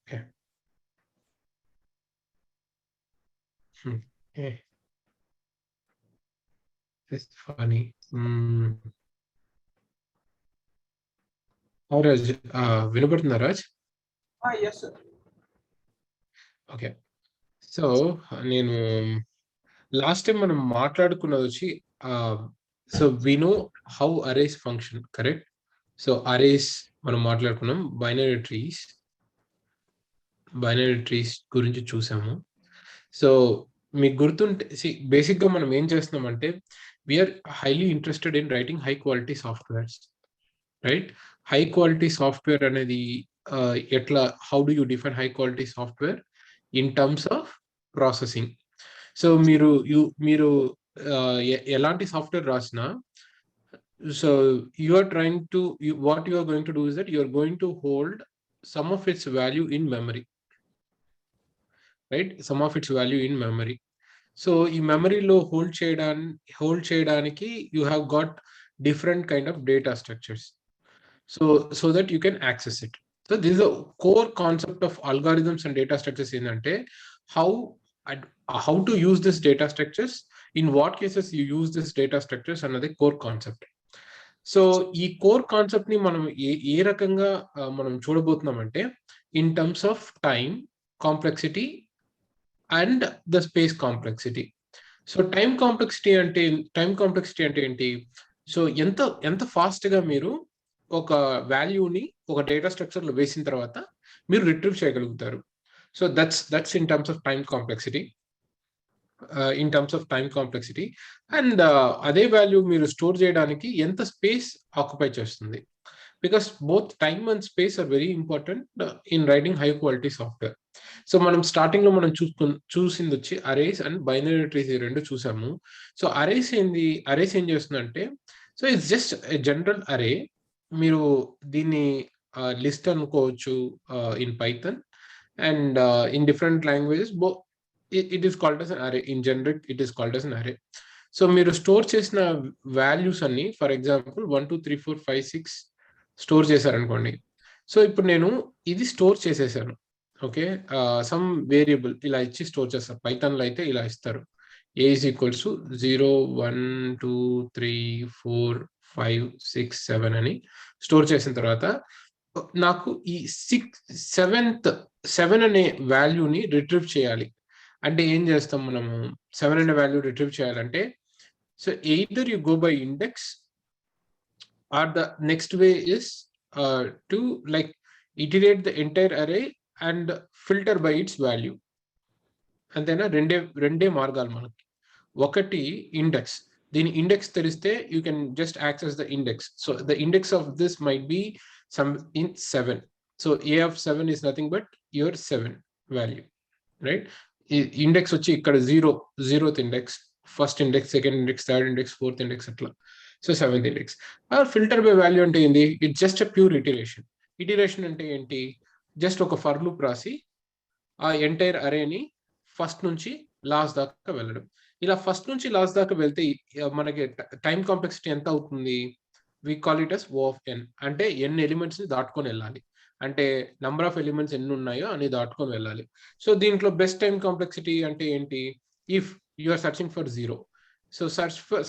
Okay. Okay. That's funny. Raj, వినపడుతుందా Raj? Yes, sir. Okay. So నేను last time మనం మాట్లాడుకున్నది వచ్చి so we know how arrays function, correct? So arrays మనం మాట్లాడుకున్నాం, బైనరీ ట్రీస్ గురించి చూసాము. సో మీకు గుర్తుంటే బేసిక్గా మనం ఏం చేస్తున్నామంటే we are highly interested in writing high quality softwares, right? High quality software అనేది ఎట్లా, how do you define high quality software in terms of processing? So మీరు ఎలాంటి సాఫ్ట్వేర్ రాసినా, so you are trying to, what you are going to do is that you are going to hold some of its value in memory, right? Some of its value in memory. So ఈ మెమరీలో hold చేయడానికి you have got different kind of data structures, so that you can access it. So this is a core concept of algorithms and data structures ఏంటంటే how to use this data structures, in what cases you use this data structures అన్నది core concept. So ఈ core concept ని మనం ఏ రకంగా మనం చూడబోతున్నామంటే in terms of time complexity and the space complexity. So time complexity అంటే ఏంటి? సో ఎంత ఫాస్ట్ గా మీరు ఒక వాల్యూని ఒక డేటా స్ట్రక్చర్ లో వేసిన తర్వాత మీరు రిట్రీవ్ చేయగలుగుతారు. So that's in terms of time complexity. And అదే వాల్యూ మీరు స్టోర్ చేయడానికి ఎంత స్పేస్ ఆక్యుపై చేస్తుంది, because both time and space are very important in writing high quality software. So మనం స్టార్టింగ్ లో మనం చూసింది వచ్చి అరేస్ అండ్ బైనరీ ట్రీస్, ఈ రెండు చూసాము. సో అరేస్ ఏం చేస్తుందంటే, సో ఇట్స్ జస్ట్ జనరల్ అరే. మీరు దీన్ని లిస్ట్ అనుకోవచ్చు in Python, and in different languages it is called as an array. In generic it is called as an array. So మీరు స్టోర్ చేసిన వాల్యూస్ అన్ని, ఫర్ ఎగ్జాంపుల్ 1 2 3 4 5 6 స్టోర్ చేశారనుకోండి. So ఇప్పుడు నేను ఇది స్టోర్ చేసేసాను, ఓకే? సమ్ వేరియబుల్ ఇలా ఇచ్చి స్టోర్ చేస్తారు. పైథాన్లో అయితే ఇలా ఇస్తారు, a is equals to 0 1 2 3 4 5 6 7 అని స్టోర్ చేసిన తర్వాత నాకు ఈ 7 అనే వాల్యూని రిట్రీవ్ చేయాలి. అంటే ఏం చేస్తాం మనము? 7 అనే వాల్యూ రిట్రీవ్ చేయాలంటే, so either you go by index or the next way is to like iterate the entire array and filter by its value. అంతేనా? రెండే మార్గాలు మనకి. ఒకటి ఇండెక్స్. దీని ఇండెక్స్ తెలిస్తే you can just access the index. So the index of this might be some in 7. So a of 7 is nothing but your 7 value, right? Index వచ్చి ఇక్కడ 0th index, first index, second index, third index, fourth index, అట్లా. So 7th index. Filter by value అంటే ఏంటి? It's just a pure iteration. Iteration అంటే ఏంటి? Just ఒక for loop రాసి ఆ ఎంటైర్ అరేని ఫస్ట్ నుంచి లాస్ట్ దాకా వెళ్ళడం. ఇలా ఫస్ట్ నుంచి లాస్ట్ దాకా వెళ్తే మనకి టైం కాంప్లెక్సిటీ ఎంత అవుతుంది? We call it as O of n. అంటే ఎన్ని ఎలిమెంట్స్ ని దాటుకొని వెళ్ళాలి, అంటే నంబర్ ఆఫ్ ఎలిమెంట్స్ ఎన్ని ఉన్నాయో అని దాటుకొని వెళ్ళాలి. సో దీంట్లో బెస్ట్ టైం కాంప్లెక్సిటీ అంటే ఏంటి? If you are searching for 0, so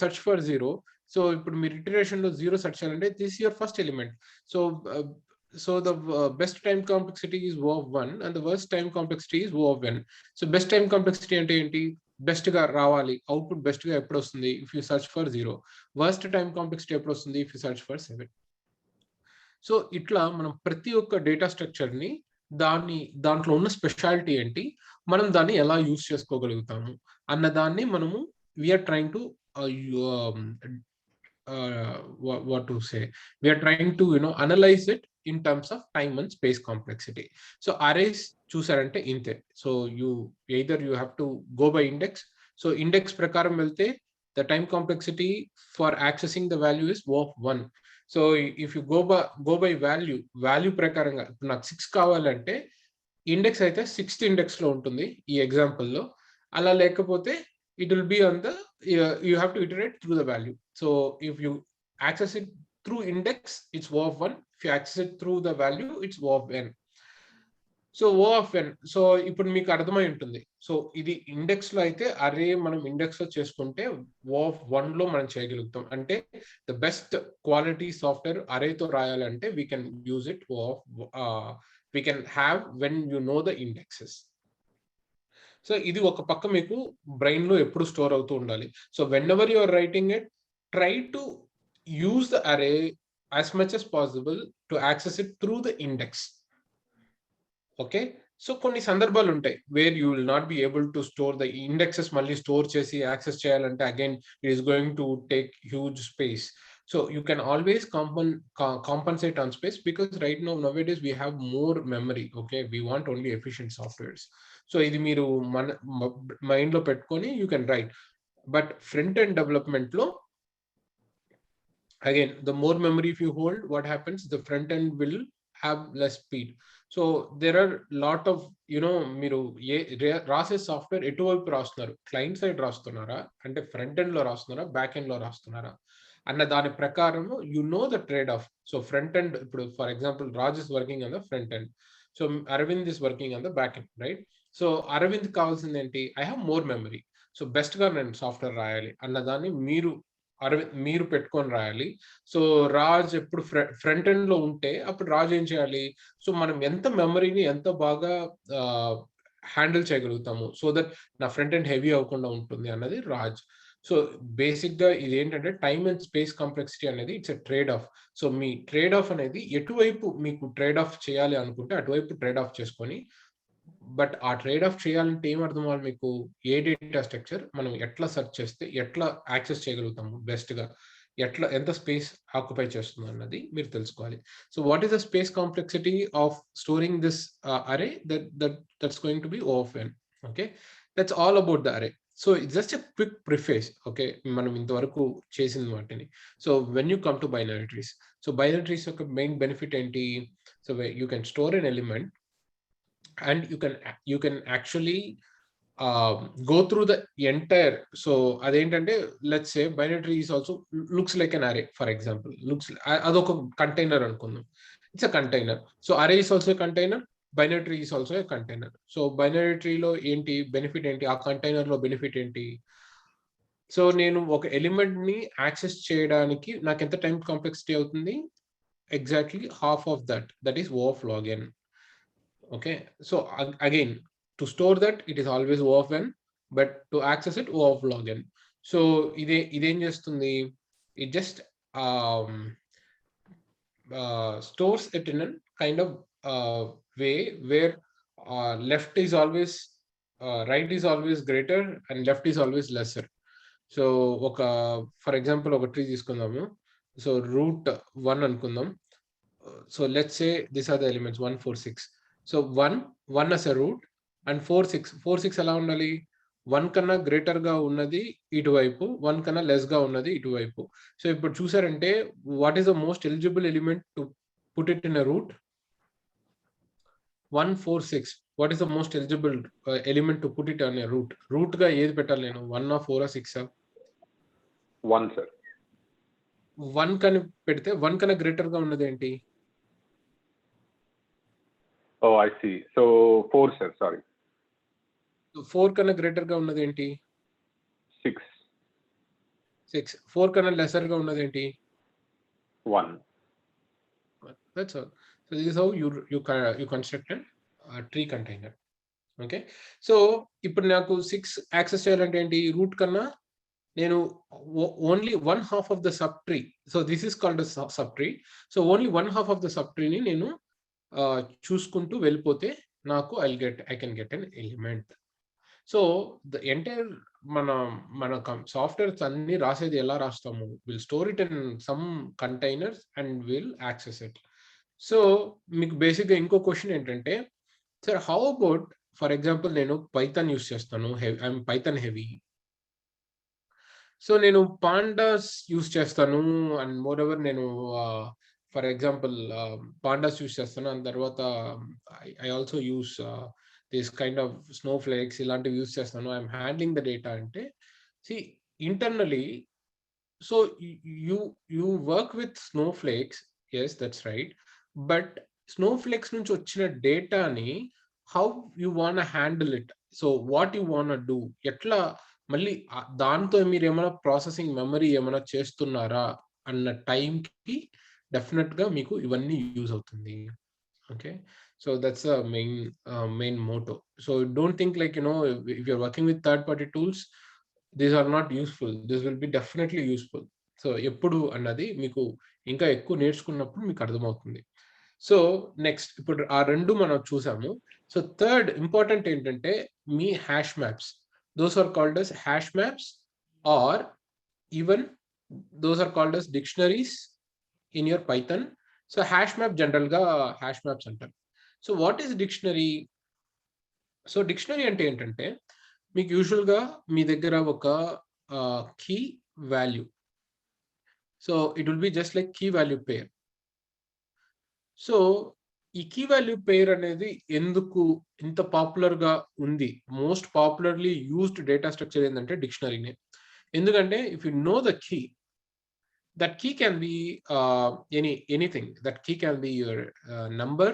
search for 0. So ఇప్పుడు మీరు ఇటరేషన్ లో 0 సెర్చ్ చేయాలంటే this your first element. So the best time complexity is O of 1 and the worst time complexity is O of n. So best time complexity అంటే ఏంటి? Best గా రావాలి, output best గా ఎప్పుడు వస్తుంది? If you search for 0. Worst time complexity ఎప్పుడు వస్తుంది? If you search for 7. So ఇట్లా మనం ప్రతి ఒక్క డేటా స్ట్రక్చర్ ని దాంట్లో ఉన్న స్పెషాలిటీ ఏంటి, మనం దాన్ని ఎలా యూజ్ చేసుకోగలుగుతాము అన్న దాన్ని మనము we are trying to what to say, we are trying to analyze it in terms of time and space complexity. So arrays చూసారంటే ఇంతే. So either you have to go by index. So index ప్రకారం వెళ్తే the time complexity for accessing the value is O of 1. So if you go by value ప్రకారంగా ఇప్పుడు నాకు 6 కావాలంటే index అయితే 6th index లో ఉంటుంది ఈ ఎగ్జాంపుల్లో. అలా లేకపోతే it will be on the you have to iterate through the value. So if you access it through index, it's O of 1. If you access it through the value, it's O of n. So O of N, so ఇప్పుడు మీకు అర్థమై ఉంటుంది. So ఇది index లో అయితే అరే మనం index లో చేసుకుంటే ఓ ఆఫ్ 1 లో మనం చేయగలుగుతాం. అంటే ద బెస్ట్ క్వాలిటీ సాఫ్ట్వేర్ అరేతో రాయాలంటే we can use it O of we can have when you know the indexes. So ఇది ఒక పక్క మీకు బ్రెయిన్ లో ఎప్పుడు స్టోర్ అవుతూ ఉండాలి. So whenever you are writing it, try to use the array as much as possible to access it through the index. Okay, so కొన్ని సందర్భాలు ఉంటాయి where you will not be able to store the indexes, మళ్ళీ store చేసి access చేయాలంటే again it is going to take huge space. So you can always compensate on space because right now nowadays we have more memory. Okay, we want only efficient softwares. So ఇది మీరు మన mind లో పెట్టుకొని you can write. But front end development లో again the more memory if you hold, what happens, the front end will have less speed. So there are lot of మీరు రాసే software ఎటువైపు రాస్తున్నారు, క్లయింట్ సైడ్ రాస్తున్నారా అంటే front end లో రాస్తున్నారా back end లో రాస్తున్నారా అన్న దాని ప్రకారం you know the trade off. So front end ఇప్పుడు for example Raj is working on the front end, so Aravind is working on the back end, right? So Aravind కావాల్సింది ఏంటి, I have more memory, so best గా నేను software రాయాలి అన్నదాన్ని మీరు పెట్టుకొని రాయాలి. సో రాజ్ ఎప్పుడు ఫ్రంట్ ఎండ్ లో ఉంటే అప్పుడు రాజ్ ఏం చేయాలి, సో మనం ఎంత మెమరీని ఎంత బాగా హ్యాండిల్ చేయగలుగుతాము సో దట్ నా ఫ్రంట్ ఎండ్ హెవీ అవ్వకుండా ఉంటుంది అన్నది రాజ్. సో బేసిక్ గా ఇది ఏంటంటే టైమ్ అండ్ స్పేస్ కాంప్లెక్సిటీ అనేది it's a trade off. So me trade of అనేది ఎటువైపు మీకు ట్రేడ్ ఆఫ్ చేయాలి అనుకుంటే అటువైపు ట్రేడ్ ఆఫ్ చేసుకొని, బట్ ఆ ట్రేడ్ ఆఫ్ చేయాలంటే ఏం అర్థం అవ్వాలి మీకు, ఏ డేటా స్ట్రక్చర్ మనం ఎట్లా సెర్చ్ చేస్తే ఎట్లా యాక్సెస్ చేయగలుగుతాము బెస్ట్ గా, ఎట్లా ఎంత స్పేస్ ఆక్యుపై చేస్తుంది అన్నది మీరు తెలుసుకోవాలి. So what is the space complexity of storing this array that's going to be O of n. Okay, that's all about the array. So it's just a quick preface. Okay, మనం ఇంతవరకు చేసిన వాటిని. So when you come to binary trees, so binary trees యొక్క main benefit ఏంటి, so you can store an element and you can actually go through the entire. So adentante let's say binary tree is also looks like an array. For example, looks adoka container anukundam, it's a container. So array is also a container, binary tree is also a container. So binary tree lo enti benefit enti, aa container lo benefit enti, so నేను ఒక element ని access చేయడానికి నాకు ఎంత time complexity అవుతుంది, exactly half of that is O of log n. Okay, so again to store that it is always O of n, but to access it O of log n. So ఇదేం చేస్తుంది, it just stores it in a kind of way where left is always right is always greater and left is always lesser. So ఒక for example ఒక tree తీసుకుందాము. So root 1 అనుకుందాం. So let's say this are the elements 1 4 6. So 1 as a root and 4 6 ఎలా ఉండాలి, 1 కన్నా greater గా ఉన్నది ఇటువైపు, 1 కన్నా లెస్ గా ఉన్నది ఇటువైపు. సో ఇప్పుడు చూసారంటే what is the most eligible element to put it in a root, 1 4 6. What is the most eligible element to put it on a root? Root గా ఏది పెట్టాలి నేను, 1 4 6? 1 సార్. 1 కని పెడితే 1 కన్నా గ్రేటర్ గా ఉన్నది ఏంటి? Oh, I see. So 4 sir, sorry. 4 కన్నా గ్రేటర్ గా ఉన్నది ఏంటి? 6. 4 కన్నా లెసర్ గా ఉన్నది ఏంటి? 1. That's all. So this is how you construct a tree container. Okay, so ఇప్పుడు నాకు 6 యాక్సెస్ చేయాలంటే ఏంటి, రూట్ కన్నా నేను only 1/2 of the subtree. So this is called a subtree. So only 1/2 of the subtree ని నేను చూసుకుంటూ వెళ్ళిపోతే నాకు I can get an element. So the entire మన సాఫ్ట్వేర్స్ అన్ని రాసేది ఎలా రాస్తాము, will store it in some containers and will access it. So మీకు బేసిక్గా ఇంకో క్వశ్చన్ ఏంటంటే, sir how about for example నేను పైథాన్ యూస్ చేస్తాను, ఐఎమ్ పైథాన్ హెవీ. సో నేను పాండాస్ యూస్ చేస్తాను అండ్ మోర్ ఎవర్ నేను ఫర్ ఎగ్జాంపుల్ పాండాస్ యూస్ చేస్తాను, అండ్ తర్వాత I also use this kind of snowflakes ఇలాంటివి యూస్ చేస్తాను, ఐఎమ్ హ్యాండ్లింగ్ ద డేటా అంటే see internally. So you work with snowflakes, yes that's right, but snowflakes నుంచి వచ్చిన డేటాని how you want to handle it. So what you want to do, ఎట్లా మళ్ళీ దాంతో మీరు ఏమైనా ప్రాసెసింగ్ మెమరీ ఏమైనా చేస్తున్నారా అన్న టైంకి డెఫినెట్గా మీకు ఇవన్నీ యూజ్ అవుతుంది. Okay, so that's the main motto. So don't think like if you're working with third party tools, these are not useful. This will be definitely useful. So ఎప్పుడు అన్నది మీకు ఇంకా ఎక్కువ నేర్చుకున్నప్పుడు మీకు అర్థమవుతుంది. సో నెక్స్ట్ ఇప్పుడు ఆ రెండు మనం చూసాము. సో థర్డ్ ఇంపార్టెంట్ ఏంటంటే మీ hash maps. Those are called as hash maps are even those are called as dictionaries in your Python. So hash map general గా హ్యాష్ మ్యాప్స్ అంటారు. So what is dictionary? So dictionary అంటే ఏంటంటే మీకు usual గా మీ దగ్గర ఒక key value, so it will be just like key value pair. So ఈ కీ వాల్యూ పేర్ అనేది ఎందుకు ఇంత పాపులర్ గా ఉంది? Most popularly used data structure ఏంటంటే డిక్షనరీనే. ఎందుకంటే if you know the key, that key can be anything. That key can be your number,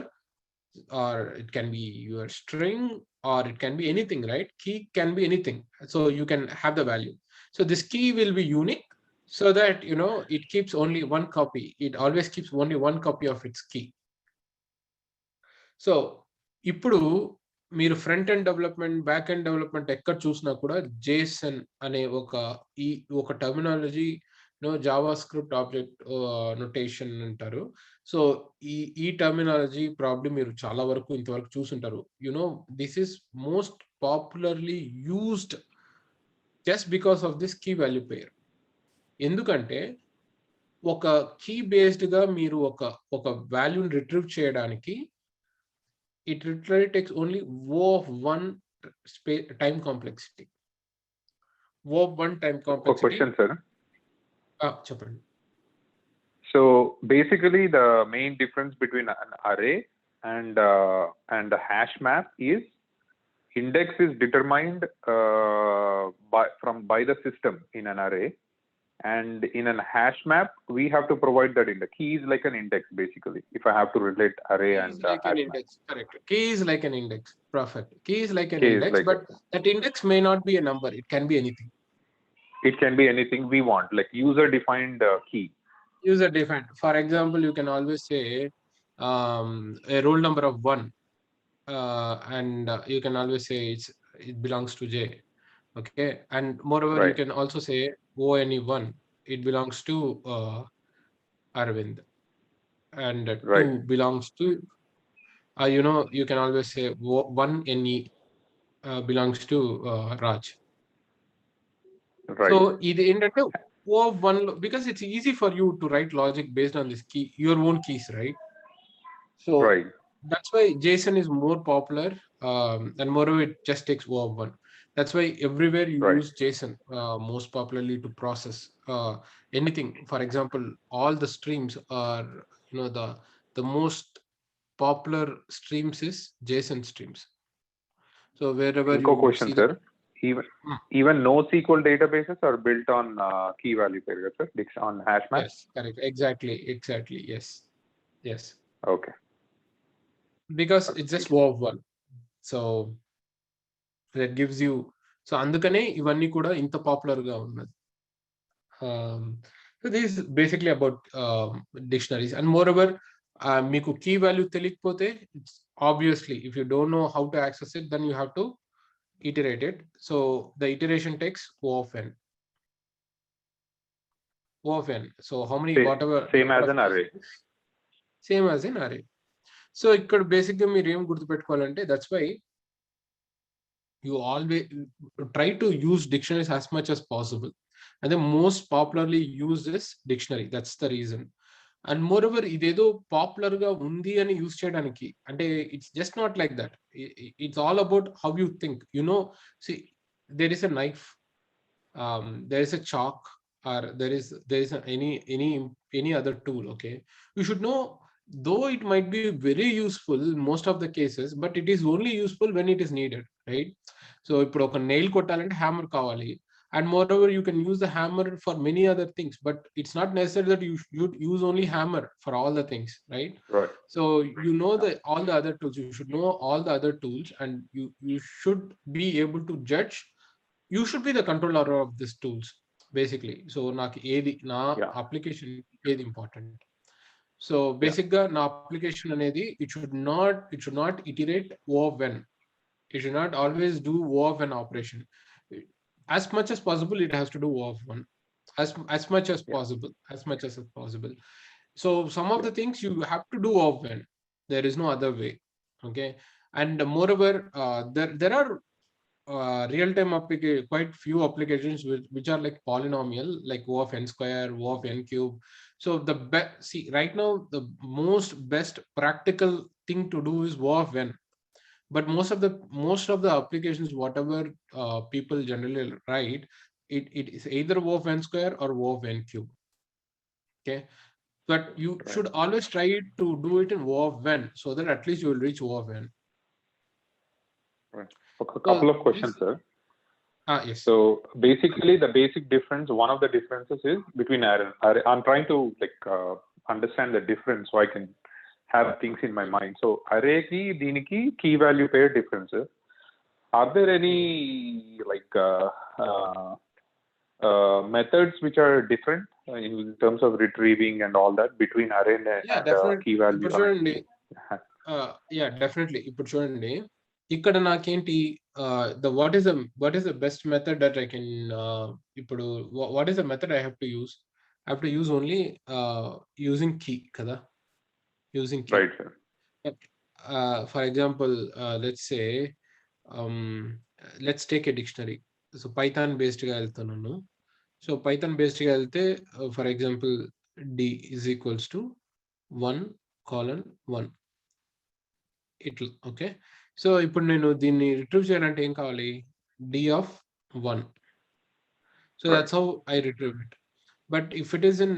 or it can be your string, or it can be anything, right? Key can be anything, so you can have the value. So this key will be unique, so that it keeps only one copy. It always keeps only one copy of its key. So ఇప్పుడు మీరు front end development, back end development ఎక్కడ చూసినా కూడా JSON అనే ఒక terminology, JavaScript object notation అంటారు. So ఈ terminology problem మీరు చాలా వరకు ఇంతవరకు చూసుంటారు. This is most popularly used just because of this key value pair. ఎందుకంటే ఒక కీ బేస్డ్ గా మీరు ఒక వాల్యూని రిట్రీవ్ చేయడానికి it literally takes only O of one time complexity. O of one time complexity. A question, sir. Chapandi. So basically, the main difference between an array and the hash map is index is determined by the system in an array, and in a hash map we have to provide that index. Key is like an index basically, if I have to relate array and like an index. Correct. Key is like an index. Perfect. Key is like an index, like but that index may not be a number. It can be anything. It can be anything we want, like user defined key. User defined. For example, you can always say a roll number of 1, and you can always say it belongs to J. Okay, and moreover, right. You can also say ONE1, it belongs to Arvind, and right. 2 belongs to you can always say 1NE belongs to Raj. Right. So ఇది ఏంటంటే O of 1, because it's easy for you to write logic based on this key, your own keys, right? So right. That's why JSON is more popular, and moreover it just takes O of 1. That's why everywhere you right. use JSON most popularly to process anything. For example, all the streams are the most popular streams is JSON streams. So wherever you question, see sir. Even NoSQL databases are built on key value pair, sir, on hash map. Yes, correct. Exactly. Yes. Okay. Because it's just O of 1. So that gives you, so అందుకనే ఇవన్నీ కూడా ఇంత popular గా ఉన్నది. So this is basically about dictionaries, and moreover మీకు key value తెలియకపోతే, obviously if you don't know how to access it, then you have to iterate it. So the iteration takes O of n. So how many same as an array. Same as an array. So ఇక్కడ బేసిక్గా మీరు ఏం గుర్తుపెట్టుకోవాలంటే, that's why you always try to use dictionaries as much as possible, and the most popularly used is dictionary. That's the reason. And moreover, idedo popular ga undi ani use cheyadaniki ante, it's just not like that. It's all about how you think. See, there is a knife, there is a chalk, or there is any other tool. Okay, you should know, though it might be very useful in most of the cases, but it is only useful when it is needed, right? So ఇప్పుడు ఒక nail కొట్టాలంటే hammer కావాలి, And moreover, you can use the hammer for many other things, but it's not necessary that you should use only hammer for all the things, right? Right. So you know all the other tools, you should know all the other tools, and you should be able to judge. You should be the controller of these tools, basically. So na application is important. So basically, na application anedi, it should not iterate O of when. It should not always do O of an operation. As much as possible, it has to do O of one. As much as possible. So some of the things you have to do O of when. There is no other way. Okay. And moreover, there are real-time quite few applications which are like polynomial, like O of n square, O of n cube. So see, right now the most best practical thing to do is O of n. But most of the applications, whatever people generally write, it is either O of n square or O of n cube. Okay, but you should always try to do it in O of n, so that at least you will reach O of n. Right. A couple of questions, sir. Yes. So basically, the basic difference, one of the differences is between array. I'm trying to understand the difference so I can have things in my mind. So array ki deeniki key value pair differences. Are there any methods which are different in terms of retrieving and all that between array and key value? Yeah, definitely. ఇప్పుడు చూడండి, ఇక్కడ నాకేంటి what is the best method that I can ఇప్పుడు what is the method I have to use? I have to use only using key kada, using key. Right, sir. For example, let's say let's take a dictionary. So Python based ga వెళ్తున్నాను. So Python based ga వెళ్తే for example d is equals to 1:1. ఇట్లా okay. So ఇప్పుడు నేను దీన్ని retrieve చేయాలంటే ఏం కావాలి? d of 1. So that's how I retrieve it. But if it is in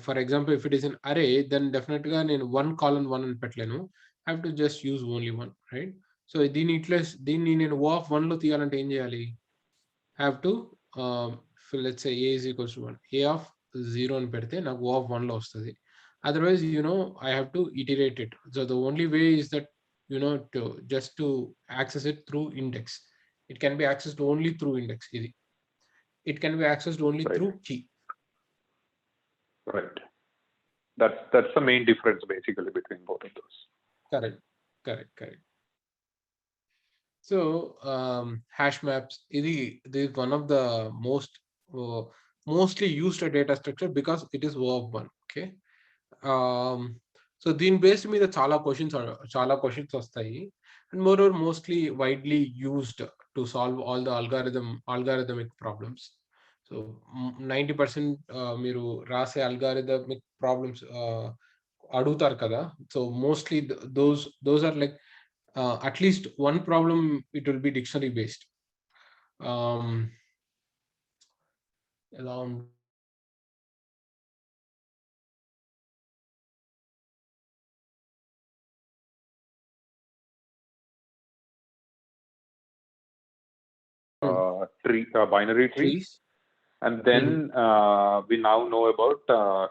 for example, if it is in array, then definitely గా నేను 1:1 అని పెట్టలేను. I have to just use only 1, right? So దీన్ని నేను O of 1 లో తీయాలంటే ఏం చేయాలి? I have to let's say a is equals to 1. a of 0 అని పెడితే నాకు O of 1 లో వస్తుంది. Otherwise, I have to iterate it. So the only way is that, to access it through index. It can be accessed only through index. It can be accessed only through key. Right. That's the main difference basically between both of those. Correct. So hash maps, this is one of the mostly used data structure because it is O of 1. Okay. So దీని based మీద చాలా questions వస్తాయి. And more mostly widely used to solve all the algorithmic problems. So 90% మీరు రాసే algorithmic problems అడుగుతారు కదా. So mostly those are like at least one problem, it will be dictionary based. Binary trees. And then we now know about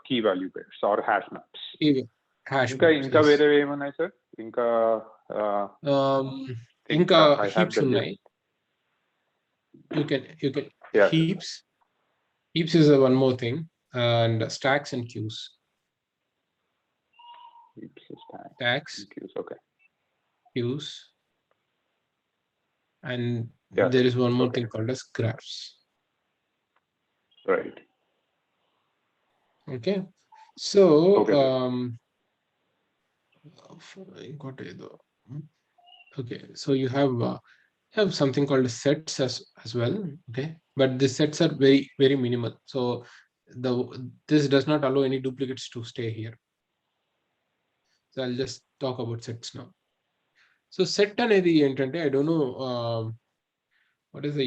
key value pairs or hash maps. ఇంకా వేరే ఏమన్నాయి sir? ఇంకా heaps ఉన్నాయి. You can heaps is one more thing, and stacks and queues. Stacks, queues, okay. Queues, and there is one more thing called as graphs. Right. Okay. So okay, so you have something called sets as well. Okay, but the sets are very, very minimal. So this does not allow any duplicates to stay here. So I'll just talk about sets now. So set anedi entante, I don't know what is the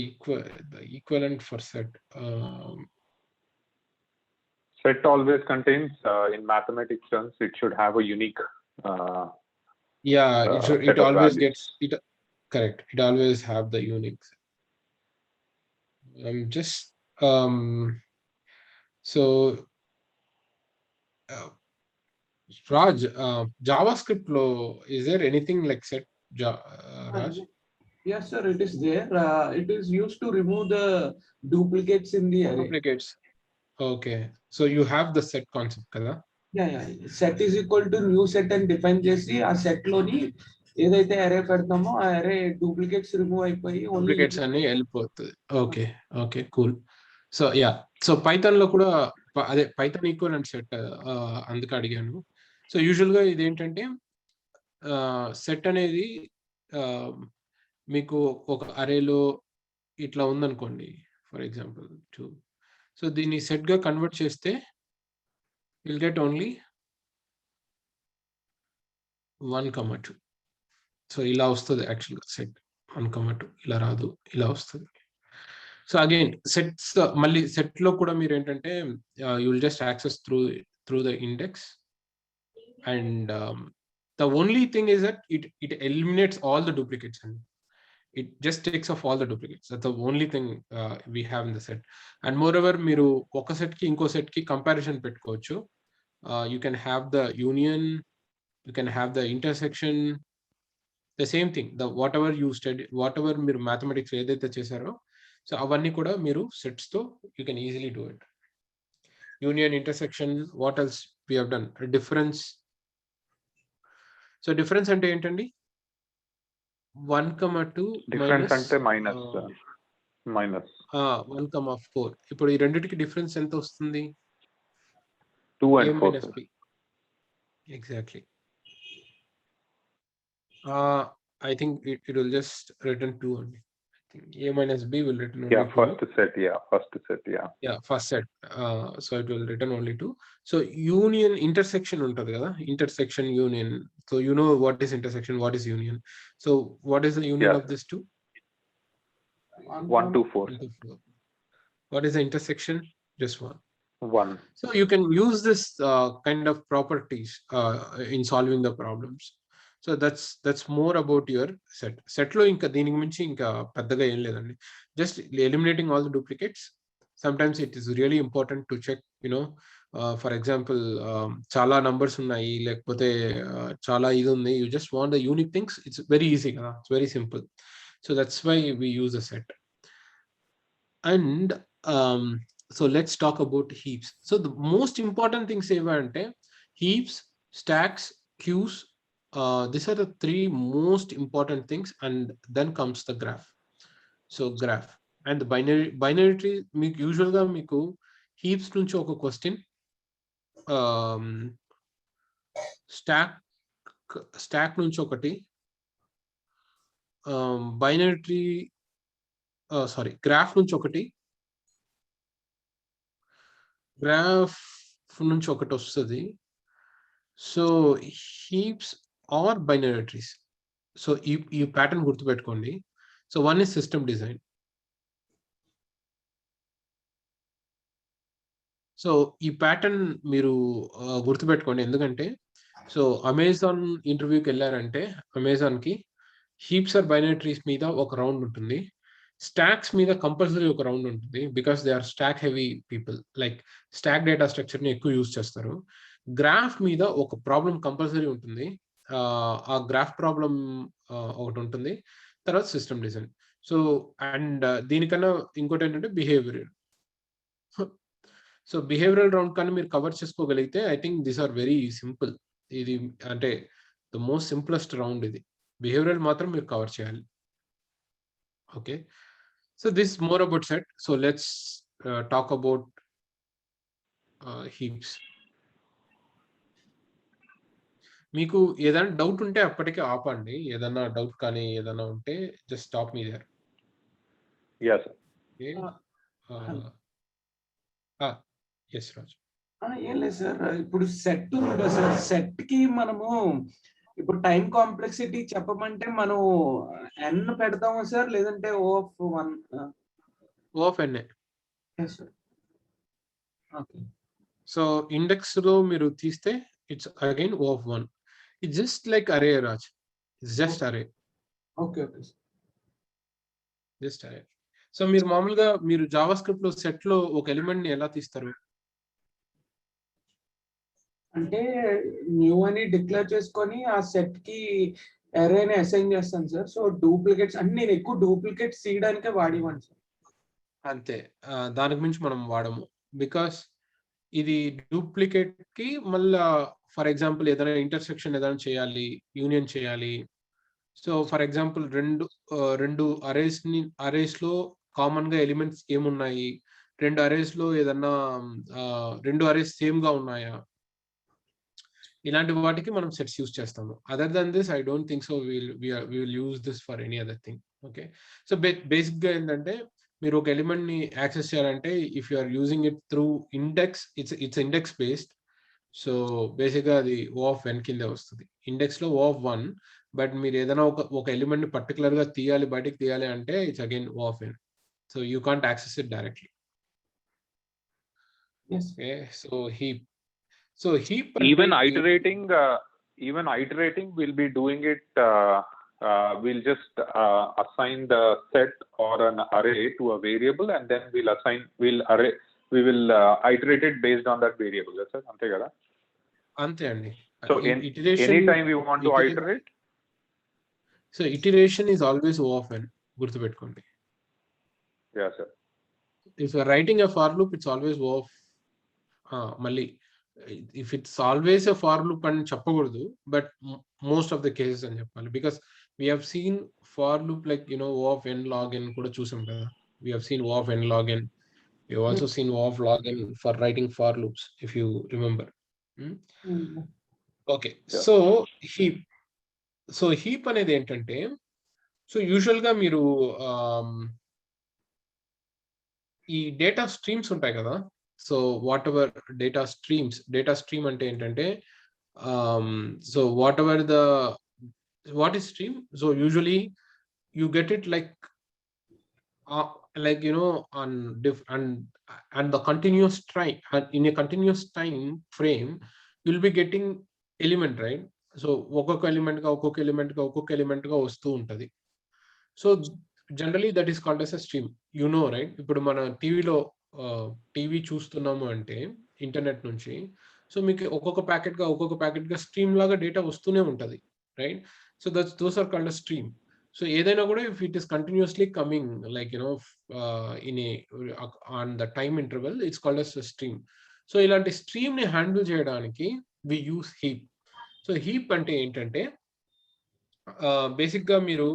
equivalent for set. Set always contains in mathematics terms, it should have a unique it always gets it. Correct. It always have the unique. I'm just so Raj, JavaScript lo, is there anything like set Raj? Yes, sir, it is there. It is used to remove the duplicates in the array. Duplicates. Okay. So you have the set concept kada? Yeah. Set is equal to new set and define చేసి ఆ set లోని ఏదైతే అరే పెడతామో ఆ అరే duplicates remove అయిపోయి only Duplicates అన్ని వెళ్ళిపోతుంది. Okay okay cool. So yeah so Python లో కూడా అదే పైథాన్ ఈక్వలెంట్ సెట్ అందుకే అడిగాను. సో యూజువల్ గా ఇది ఏంటంటే సెట్ అనేది మీకు ఒక అరేలో ఇట్లా ఉందనుకోండి ఫర్ ఎగ్జాంపుల్ 2. సో దీన్ని సెట్ గా కన్వర్ట్ చేస్తే విల్ గెట్ ఓన్లీ 1,2. సో ఇలా వస్తుంది యాక్చువల్గా సెట్ 1,2 ఇలా రాదు, ఇలా వస్తుంది. సో అగైన్ సెట్స్ మళ్ళీ సెట్ లో కూడా మీరు ఏంటంటే you will just access through the index and the only thing is that it eliminates all the duplicates and it just takes off all the duplicates. That's the only thing we have in the set. And moreover మీరు ఒక set కి ఇంకో set కి comparison పెట్టుకోవచ్చు. You can have the union, you can have the intersection, the same thing, the whatever you study, whatever మీరు mathematics ఏదైతే చేశారో so అవన్నీ కూడా మీరు సెట్స్ తో you can easily do it. Union, intersection, what else we have done? Difference. So difference అంటే ఏంటండి? 1,2 difference అంటే మైనస్ 1,4. ఇప్పుడు ఈ రెండిటికి డిఫరెన్స్ ఎంత వస్తుంది? 2 and 4. Exactly. I think it will just return 2 only. I think A minus B will return only 2. First set. Yeah, first set. So it will return only 2. So union, intersection untadi kada, intersection union. So you know what is intersection, what is union. So what is the union of these two? 1 to 4. What is the intersection? Just 1. 1. So you can use this kind of properties in solving the problems. So that's more about your set. Set lo inka deeniki minchi inka peddaga em ledandi. Just eliminating all the duplicates. Sometimes it is really important to check, you know, for example, chala numbers unnayi lekapothe chala idu undi, you just want the unique things. It's very easy kada, it's very simple. So that's why we use a set. And so let's talk about heaps. So the most important things evante heaps, stacks, queues. These are the 3 most important things, and then comes the graph. So graph and the binary tree. Usually ga meeku heaps nunchi oka question, stack nunchi okati, binary tree graph nunchi okati, graph నుంచి ఒకటి వస్తుంది. So heaps are binary trees. So ఈ pattern గుర్తుపెట్టుకోండి. So 1 is system design. So ఈ pattern మీరు గుర్తుపెట్టుకోండి, ఎందుకంటే so Amazon ఇంటర్వ్యూకి వెళ్ళారంటే అమెజాన్కి హీప్స్ ఆర్ బైనరీ ట్రీస్ మీద ఒక రౌండ్ ఉంటుంది, స్టాక్స్ మీద కంపల్సరీ ఒక రౌండ్ ఉంటుంది, because they are stack heavy people, like stack data structure ని ఎక్కువ యూజ్ చేస్తారు. గ్రాఫ్ మీద ఒక ప్రాబ్లం కంపల్సరీ ఉంటుంది, ఆ గ్రాఫ్ ప్రాబ్లం ఒకటి ఉంటుంది, తర్వాత సిస్టమ్ డిజైన్. సో అండ్ దీనికన్నా ఇంకోటి ఏంటంటే బిహేవియరల్. సో బిహేవియరల్ రౌండ్ కానీ మీరు కవర్ చేసుకోగలిగితే I think these are very simple. ఇది అంటే ద మోస్ట్ సింప్లెస్ట్ రౌండ్ ఇది. బిహేవియరల్ మాత్రం మీరు కవర్ చేయాలి. Okay, so this is more about set. So let's talk about heaps. మీకు ఏదైనా డౌట్ ఉంటే అప్పటికే ఆపండి. ఏదైనా డౌట్ కానీ ఏదైనా ఉంటే just stop me there. Yes sir. yes Raj. ఏం లేదు సార్, ఇప్పుడు సెట్ ఉంది కదా సార్, సెట్ కి మనము ఇప్పుడు టైం కాంప్లెక్సిటీ చెప్పమంటే మనం n పెడతాము సార్, లేదంటే O of 1? O of n. Yes sir. Okay. So index లో మీరు తీస్తే it's again O of 1. It's just like array, Raj. It's just array. Okay. Just array. So మీరు మామూలుగా మీరు జావా స్క్రిప్ట్ లో సెట్ లో ఒక ఎలిమెంట్ ని ఎలా తీస్తారు? అంటే న్యూ అని డిక్లేర్ చేసుకొని ఆ సెట్ కి అరేని అసైన్ చేస్తాను సార్. సో డూప్లికేట్స్ అంటే నేను ఎక్కువ డూప్లికేట్స్ తీయడానికే వాడేవాడిని సార్. అంతే, దానికి మించి మనం వాడము. బికాస్ ఇది డూప్లికేట్ కి మళ్ళా ఫర్ ఎగ్జాంపుల్ ఏదైనా ఇంటర్సెక్షన్ ఏదైనా చేయాలి, యూనియన్ చేయాలి. సో ఫర్ ఎగ్జాంపుల్ రెండు అరేస్ లో కామన్ గా ఎలిమెంట్స్ ఏమున్నాయి, రెండు అరేస్ లో ఏదన్నా రెండు అరేస్ సేమ్ గా ఉన్నాయా, ఇలాంటి వాటికి మనం సెట్స్ యూస్ చేస్తాము. Other than this I don't think so will use this for any other thing. Okay, so basic గా ఏంటంటే మీరు ఒక ఎలిమెంట్ ని యాక్సెస్ చేయాలంటే if you are using it through index, it's index based. So basic గా అది O of n కింద వస్తుంది. ఇండెక్స్ లో O of 1, బట్ మీరు ఏదైనా ఒక ఎలిమెంట్ ని పర్టికులర్ గా బయటికి తీయాలి అంటే it's again O of n. So you can't access it directly. Okay, so heap even iterating we'll be doing it, we'll just assign the set or an array to a variable, and then we will iterate it based on that variable. Yes sir, ante kada? అంతే అండి. So anytime we want to iterate, so iteration is always O of n, గుర్తుపెట్టుకోండి. yeah sir. If you are writing a for loop, it's always O of మళ్ళీ if it's always a for loop అని చెప్పకూడదు, but most of the cases అని చెప్పాలి. because we have seen for loop like O of n log n కూడా చూసాం కదా. we have seen O of n log n. we have also seen O of log n for writing for loops, if you remember. Okay, yeah. So heap అనేది ఏంటంటే, so usual గా మీరు ఈ data streams ఉంటాయి కదా. So what ever data stream అంటే ఏంటంటే, so what is stream? So usually you get it like on the continuous time, in a continuous time frame you'll be getting element, right? So ఒక్కొక్క element గా వస్తూ ఉంటది. So generally that is called as a stream, right? ఇప్పుడు మన TV చూస్తున్నాము అంటే internet నుంచి, so మీకు ఒక్కొక్క ప్యాకెట్ గా స్ట్రీమ్ లాగా డేటా వస్తూనే ఉంటది, right? So those are called stream. So ఏదైనా కూడా if it is continuously coming like on the time interval, it's called as a stream. So ఇలాంటి స్ట్రీమ్ ని హ్యాండిల్ చేయడానికి we use heap. So heap అంటే ఏంటంటే, basic గా మీరు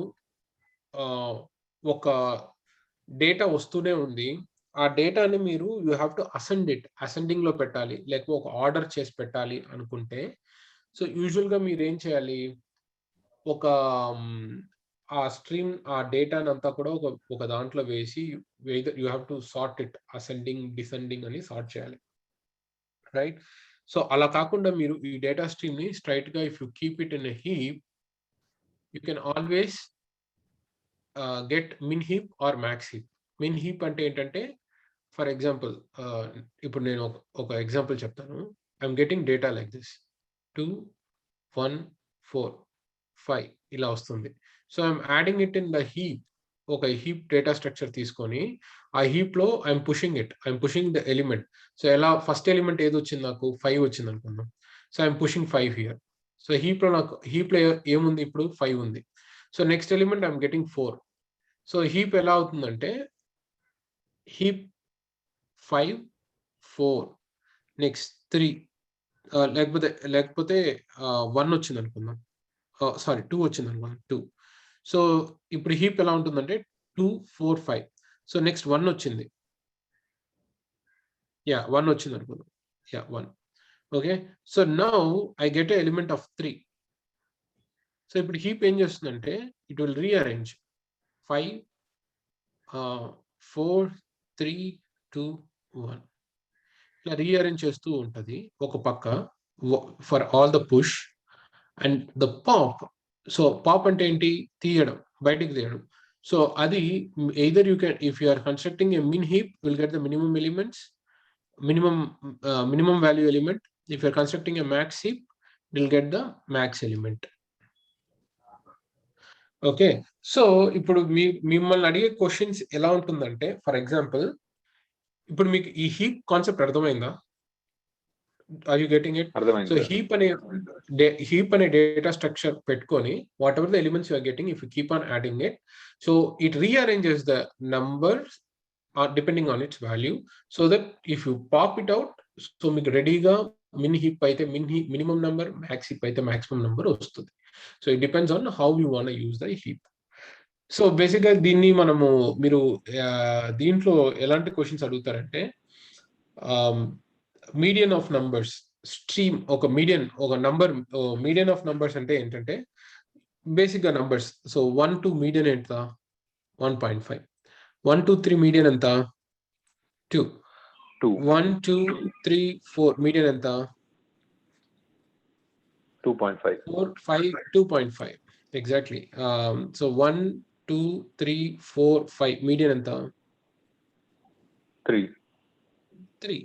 ఒక డేటా వస్తూనే ఉంది, ఆ డేటాని మీరు యూ హ్యావ్ టు అసెండింగ్ లో పెట్టాలి, లేకపోతే ఒక ఆర్డర్ చేసి పెట్టాలి అనుకుంటే, సో యూజువల్ గా మీరు ఏం చేయాలి, ఆ స్ట్రీమ్ ఆ డేటాని అంతా కూడా ఒక దాంట్లో వేసి you have to sort it, ascending descending అని సార్ట్ చేయాలి, రైట్? సో అలా కాకుండా మీరు ఈ డేటా స్ట్రీమ్ ని స్ట్రైట్ గా if you keep it in a heap, you can always get min heap or max heap. Min heap అంటే ఏంటంటే, ఫర్ ఎగ్జాంపుల్ ఇప్పుడు నేను ఒక ఎగ్జాంపుల్ చెప్తాను. I'm getting data like this 2 1 4 5 ఇలా వస్తుంది. So I'm adding it in the heap. ఒక heap data structure తీసుకొని ఆ హీప్ లో I'm pushing the element. So ఎలా ఫస్ట్ ఎలిమెంట్ ఏది వచ్చింది, నాకు 5 వచ్చింది అనుకుందాం. So I'm pushing 5 here. So heap లో ఏముంది, ఇప్పుడు 5 ఉంది. So next element I'm getting 4. So heap ఎలా అవుతుందంటే, హీప్ 5 4 నెక్స్ట్ 3 లేకపోతే 1 వచ్చింది అనుకుందాం, సారీ 2 వచ్చింది అనుకుందాం 2. సో ఇప్పుడు హీప్ ఎలా ఉంటుందంటే 2 4 5. సో నెక్స్ట్ 1 వచ్చింది, 1 వచ్చింది అనుకుందాం, 1. Okay, so now I get a element of 3. So ఇప్పుడు హీప్ ఏం చేస్తుందంటే, ఇట్ విల్ రీఅరేంజ్ 5 4 3 2 1 ఇలా రీఅరేంజ్ చేస్తూ ఉంటది ఒక పక్క for all the push and the pop. So pop అంటే ఏంటి, తీయడం, బయటికి తీయడం. సో అది either you can, if you are constructing a min heap, will get the minimum value element. If you are constructing a max heap, you'll get the max element. Okay. So ఇప్పుడు మిమ్మల్ని అడిగే questions ఎలా ఉంటుందంటే, for example ఇప్పుడు మీకు ఈ heap concept అర్థమైందా? Are you getting it? అర్థమైంది సో సార్. హీప్ అనే డేటా స్ట్రక్చర్ పెట్టుకొని whatever the elements you are getting, if you keep on adding it, so it rearranges the numbers depending on its value, so that if you pop it out, so మీకు రెడీగా min heap అయితే minimum number, max heap అయితే maximum number వస్తుంది. So it depends on how you want use the heap. So బేసిక్గా దీన్ని మనము మీరు దీంట్లో ఎలాంటి క్వశ్చన్స్ అడుగుతారంటే, మీడియన్ ఆఫ్ నంబర్స్ స్ట్రీమ్, ఒక నంబర్ మీడియన్ ఆఫ్ నంబర్స్ అంటే ఏంటంటే బేసిక్గా నంబర్స్. సో 1 to మీడియన్ ఎంత? 1.5. 1 to 3 మీడియన్ ఎంత? 2. 1 2 3 4 మీడియన్ ఎంత? 2.5. 4 5 2.5 ఎగ్జాక్ట్లీ. సో 1 2 3 4 5 మీడియన్ ఎంత? 3.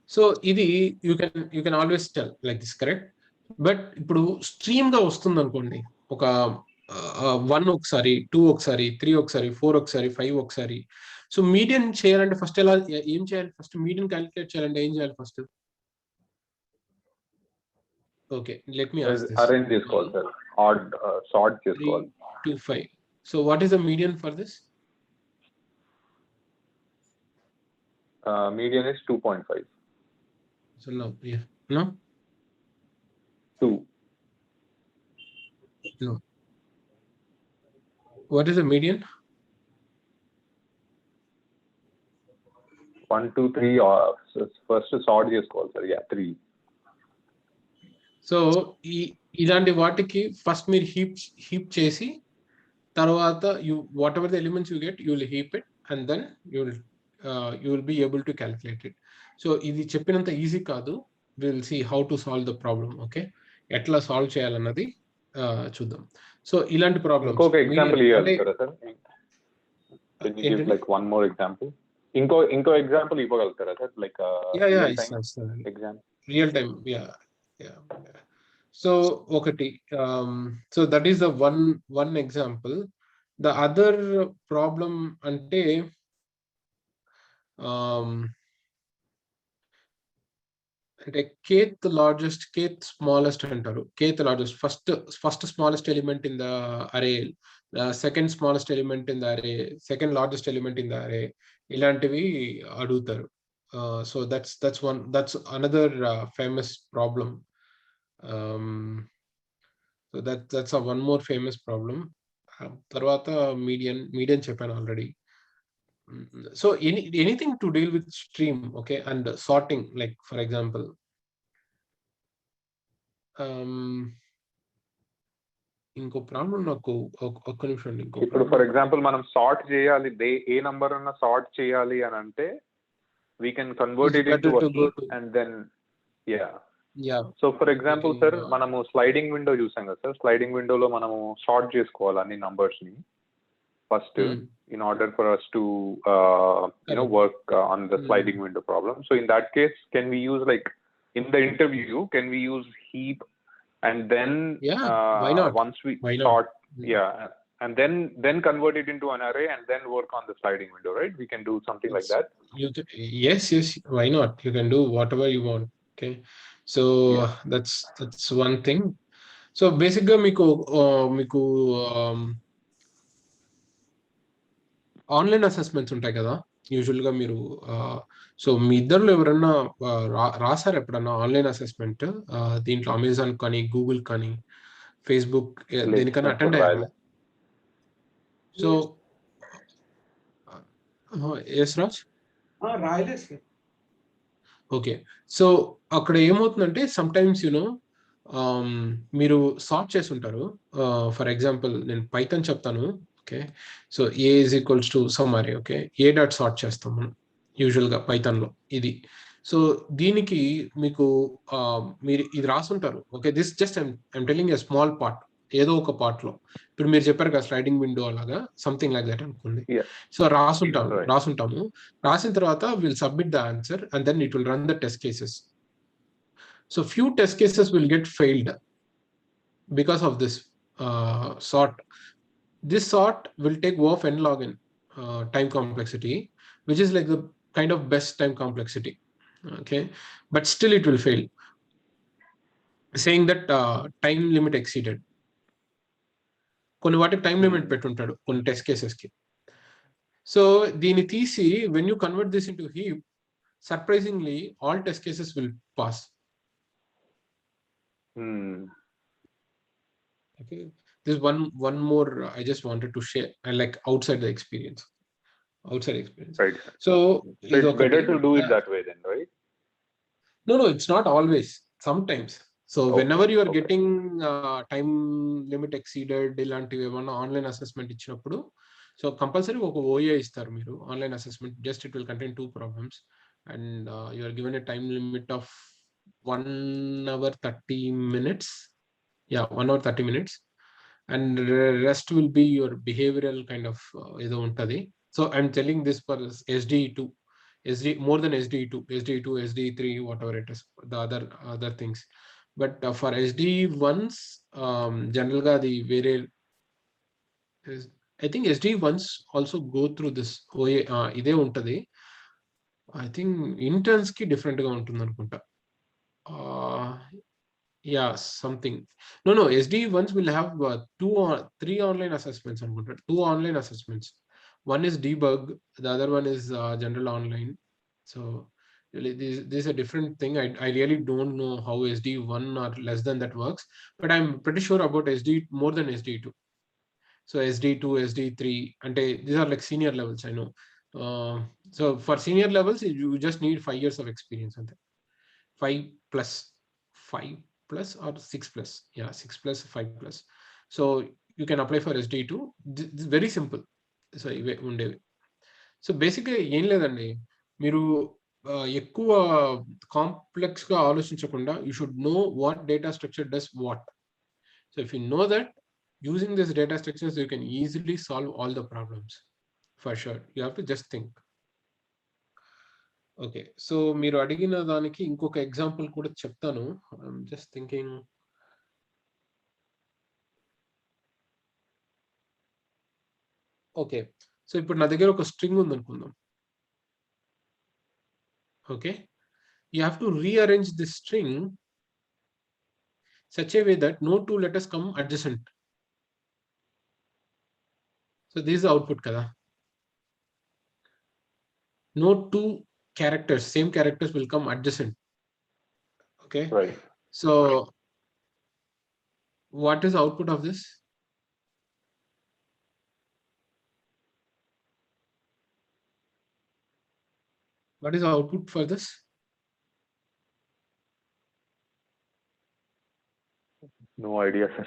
సో ఇది you can always tell like this, correct? But ఇప్పుడు స్ట్రీమ్ గా వస్తుంది అనుకోండి, ఒక 1 ఒకసారి, 2 ఒకసారి, 3 ఒకసారి, 4 ఒకసారి, 5 ఒకసారి. సో మీడియన్ చేయాలంటే ఫస్ట్ ఏం చేయాలి? ఫస్ట్ మీడియన్ క్యాలిక్యులేట్ చేయాలంటే ఏం చేయాలి first? Okay, let me ask this. Arrange చేసుకోవాలి సార్, ఆడ్ సార్ట్ చేసుకోవాలి. 3 to 5. So what is the median for this? Median is 2.5. So no. 2. No. What is the median? 1 2 3 first sort చేసుకోవాలి sir. 3. So ఇలాంటి వాటికి first మీరు heap చేసి, తర్వాత whatever the elements you get, you will heap it and then you will be able to calculate it. So ఇది చెప్పినంత easy కాదు. Will see how to solve the problem. Okay, ఎట్లా solve చేయాలన్నది చూద్దాం. So ఇలాంటి problem ఇంకొక example ఇవ్వాలి కదా sir? Can you give like one more example? ఇంకో example ఇవ్వగలుగుతారా sir? Like example real time. So ఒకటి, so that is the one example. The other problem అంటే అంటే kth largest, kth smallest అంటారు. kth largest, first smallest element in the array, second smallest element in the array, second largest element in the array, ఇలాంటివి అడుగుతారు. So that's another famous problem. So that's one more famous problem. తర్వాత median చెప్పాను already. So anything to deal with stream, okay, and sorting, like for example, ఇంకో problem నాకు ఒక్క నిమిషం. ఇప్పుడు for example మనం సార్ట్ చేయాలి, ఏ నంబర్ అన్న సార్ట్ చేయాలి అని అంటే we can convert it into a heap and then so for example sir, మనము స్లైడింగ్ విండో చూసాం కదా సార్. స్లైడింగ్ విండోలో మనము సార్ట్ చేసుకోవాలి అన్ని నంబర్స్ ని first in order for us to work on the sliding window problem. So in that case, can we use, like in the interview, can we use heap and then why not? Once we sort and then convert it into an array and then work on the sliding window, right? We can do something like that. Yes, why not? You can do whatever you want. Okay, so that's one thing. So basically మీకు online assessments ఉంటాయి కదా యూజువల్గా. మీరు so మీ ఇద్దరులో ఎవరన్నా రాసారు ఎప్పుడన్నా online assessment? దీంట్లో Amazon కానీ, గూగుల్ కానీ, ఫేస్బుక్, దేనికన్నా అటెండ్ అయ్యారు? So yes Raj? Okay, so అక్కడ ఏమవుతుందంటే సమ్ టైమ్స్ మీరు సార్ట్ చేసి ఉంటారు. ఫర్ ఎగ్జాంపుల్ నేను పైథాన్ చెప్తాను. Okay, so a is equals to some array. Okay, a dot sort చేస్తాం మనం యూజువల్గా పైథాన్లో ఇది. సో దీనికి మీకు మీరు ఇది రాసుంటారు. Okay, this just I'm telling a small part, ఏదో ఒక పార్ట్లో. ఇప్పుడు మీరు చెప్పారు కదా స్లైడింగ్ విండో అలాగా, సంథింగ్ లైక్ దట్ అనుకోండి. సో రాసుంటాము. రాసిన తర్వాత will submit the answer and then it will run the test cases. So few test cases will get failed because of this. sort. This sort will take O of n log n time complexity, which is like the kind of best time complexity. Okay, but still it will fail, saying that time limit exceeded. కొన్ని వాటికి time limit పెట్టుంటాడు కొన్ని test cases కి. So దీన్ని తీసి when you convert this into heap, surprisingly all test cases will pass. Okay, there's one more I just wanted to share, like outside experience. Right. So it's better to do it that way then, right? No, it's not always, sometimes. So whenever you are getting time limit exceeded ఇలాంటివి ఏమన్నా online assessment ఇచ్చినప్పుడు, so compulsory ఒక OA ఇస్తారు మీరు online assessment. Just it will contain 2 problems and you are given a time limit of 1 hour 30 minutes. 1 hour 30 minutes, and rest will be your behavioral kind of ఏదో ఉంటది. So I'm telling this for SDE2, more than SDE2, SDE3, whatever it is, the other things. But for SDE1s, general ga the very, I think SDE1s also go through this OA ఇదే ఉంటది. I think interns కి different గా ఉంటుంది అనుకుంటా. Yeah, something. No, SDE1s will have 2 or 3 online assessments. 2 online assessments. One is debug, the other one is general online. So really, this is a different thing. I really don't know how SDE1 or less than that works, but I'm pretty sure about SDE more than SDE2. So SDE2, SDE3, and these are like senior levels, I know. So for senior levels, you just need 5 years of experience. 5 plus or 6 plus. 6 plus 5 plus. So you can apply for SDE2. This is very simple. So ఉండేవి. So బేసిక్గా ఏం లేదండి, మీరు ఎక్కువ కాంప్లెక్స్గా ఆలోచించకుండా you should know what data structure does what. So if you know that, using this data structures you can easily solve all the problems for sure. You have to just think. Okay, so మీరు అడిగిన దానికి ఇంకొక example కూడా చెప్తాను. I'm just thinking. Okay, so ఇప్పుడు నా దగ్గర ఒక స్ట్రింగ్ ఉంది అనుకుందాం. Okay, you have to rearrange this string such a way that no 2 letters come adjacent. So this is the output kada. No 2 characters, same characters will come adjacent. Okay, right. So what is the output of this? What is the output for this? No idea, sir.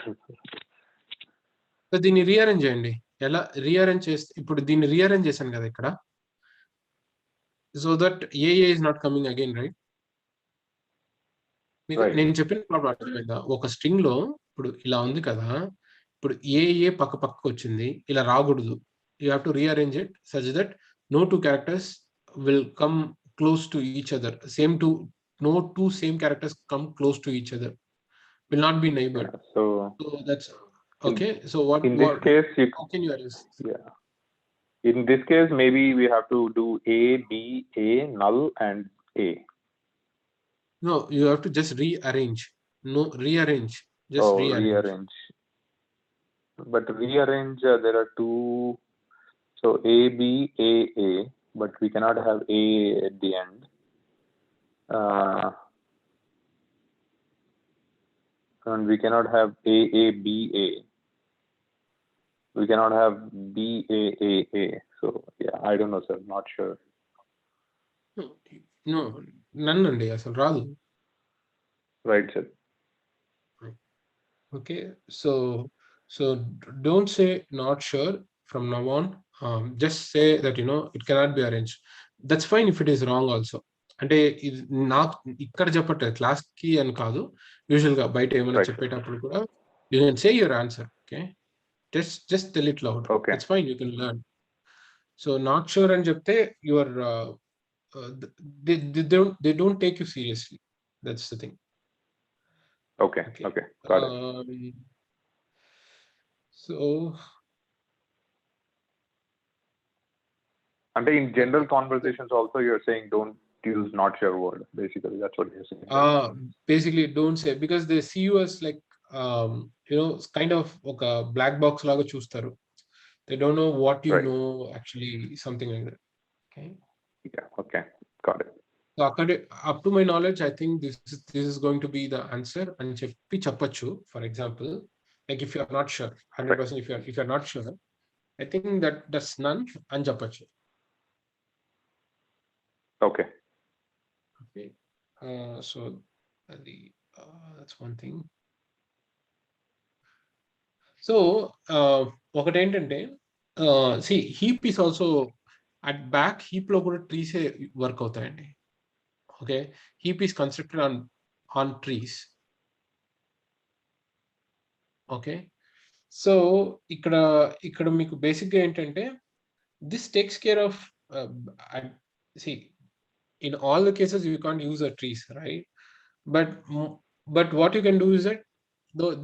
So దీన్ని rearrange చేయండి. ఎలా rearrange చేస్తే, ఇప్పుడు దీన్ని rearrange చేశాను కదా ఇక్కడ, so that ఏఏ is not coming again, right? నేను చెప్పిన ప్రాబ్లం అర్థమైందా? ఒక స్ట్రింగ్ లో ఇప్పుడు ఇలా ఉంది కదా, ఇప్పుడు ఏఏ పక్కకు వచ్చింది, ఇలా రాకూడదు. You have to rearrange it such that no 2 characters will come close to each other. No 2 same characters come close to each other. Will not be neighbor. So that's okay. So what in this case, how can you arrange? Yeah. In this case, maybe we have to do A, B, A, null, and A. No, you have to just rearrange. No, rearrange. Just rearrange. But rearrange, there are 2. So A, B, A, A, but we cannot have A at the end. And we cannot have A, A, B, A. We cannot have B, A, A, A. So yeah, I don't know, sir. Not sure. No, none andi asalu raadu. Right, sir. Okay, so don't say not sure from now on. Just say that it cannot be arranged. That's fine if it is wrong also. అంటే నాకు ఇక్కడ చెప్పట్లేదు, class కి అని కాదు, usual గా బయట ఏమైనా చెప్పేటప్పుడు కూడా you can say your answer. Okay, just tell it loud. Okay, it's fine, you can learn. So not sure అని చెప్తే your they don't take you seriously. That's the thing. Okay. Got it. So And in general conversations also, you're saying don't use not your word. Basically, that's what you're saying. Right? basically don't say, because they see you as like kind of a black box laga చూస్తారు. They don't know what you Right. know, actually, something like that. Okay. Yeah. Okay. Got it. So up to my knowledge, I think this is going to be the answer అని చెప్పి చెప్పొచ్చు. For example, like if you are not sure 100%, if you are not sure, I think that's none అని చెప్పొచ్చు. Okay. Okay. So that's one thing. So ఒకటి ఏంటంటే, see, heap is also at back, heap లో కూడా trees work అవుతాయండి. Okay, heap is constructed on trees. Okay, so ఇక్కడ మీకు బేసిక్గా ఏంటంటే, this takes care of see, in all the cases you can't use a trees, right? But what you can do is that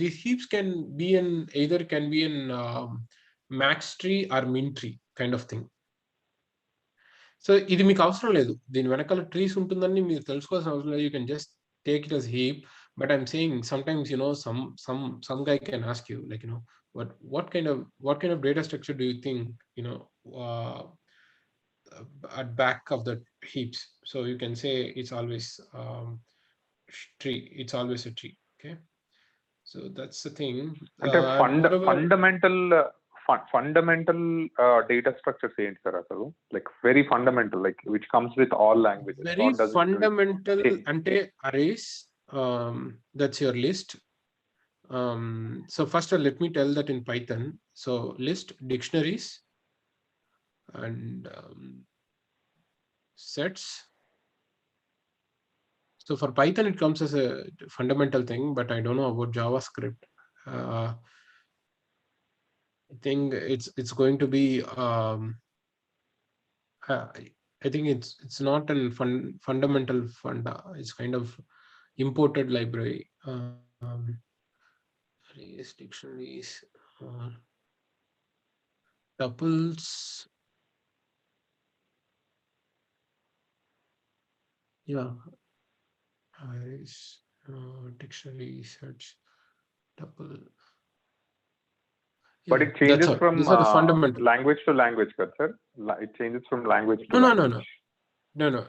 these heaps can be in max tree or min tree kind of thing. So ఇది మీకు అవసరం లేదు, దీని వెనకాల trees ఉంటుందని మీరు తెలుసుకోవాల్సిన అవసరం లేదు. You can just take it as heap. But I'm saying sometimes, some guy can ask you, like, what kind of data structure do you think, at back of the heaps? So you can say it's always tree. It's always a tree. Okay. So that's the thing. అంటే moreover, fundamental data structures ఏంటి sir అసలు? Like very fundamental, like which comes with all languages. very Or does fundamental it change? ante arrays. That's your list. So first let me tell that in Python. So list, dictionaries, and sets. So for Python it comes as a fundamental thing, but I don't know about JavaScript. I think it's going to be I think it's not a fundamental funda. It's kind of imported library. Arrays, dictionaries, tuples. Yeah, arrays, dictionary, search, tuple. But Yeah, it changes that's all. from These are the fundamental. language to language, కదా sir? It changes from language to No. language. No.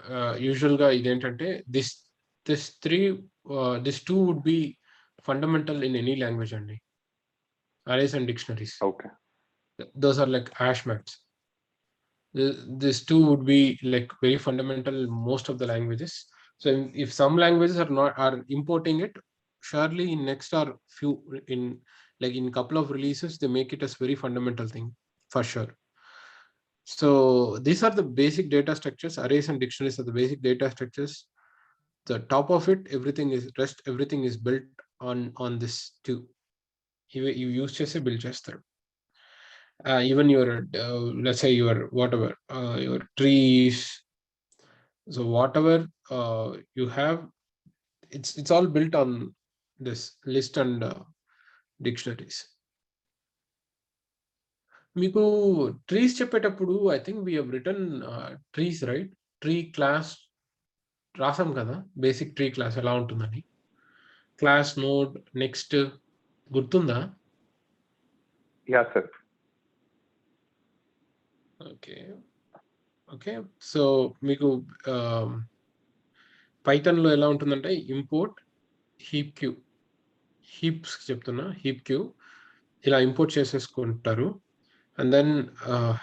Usual గా ఇదేంటంటే this two would be fundamental in any language only. Arrays and dictionaries. Okay. Those are like hash maps. These two would be like very fundamental in most of the languages. So if some languages are importing it, surely in next or few in couple of releases they make it as very fundamental thing for sure. So these are the basic data structures. Arrays and dictionaries are the basic data structures. The top of it, everything is built on this too. You use చేసి build చేస్తారు. Even your let's say your whatever your trees, so whatever you have, it's all built on this list and dictionaries. మీకు trees చెప్పేటప్పుడు I think we have written trees, right? Tree class రాసాం కదా, basic tree class ఎలా ఉంటుందని. Class, node, next గుర్తుందా? Yeah sir. Okay. So మీకు పైథాన్లో ఎలా ఉంటుందంటే ఇంపోర్ట్ హీప్ క్యూ, హీప్స్ చెప్తున్నా, హీప్ క్యూ ఇలా ఇంపోర్ట్ చేసేసుకుంటారు. And then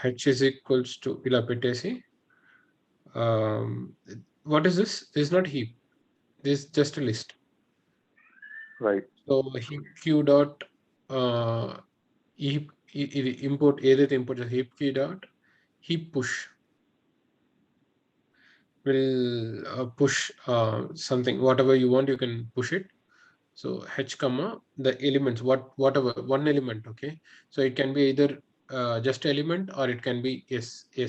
h is equals to ఇలా పెట్టేసి what is this is not heap, this just a list. Right. So heap queue dot ఇది ఇంపోర్ట్ ఏదైతే ఇంపోర్ట్ చేస్తే heap queue dot heap push will push something, whatever you want, you can push it. So h comma the elements, whatever one element. Okay, so it can be either just element or it can be a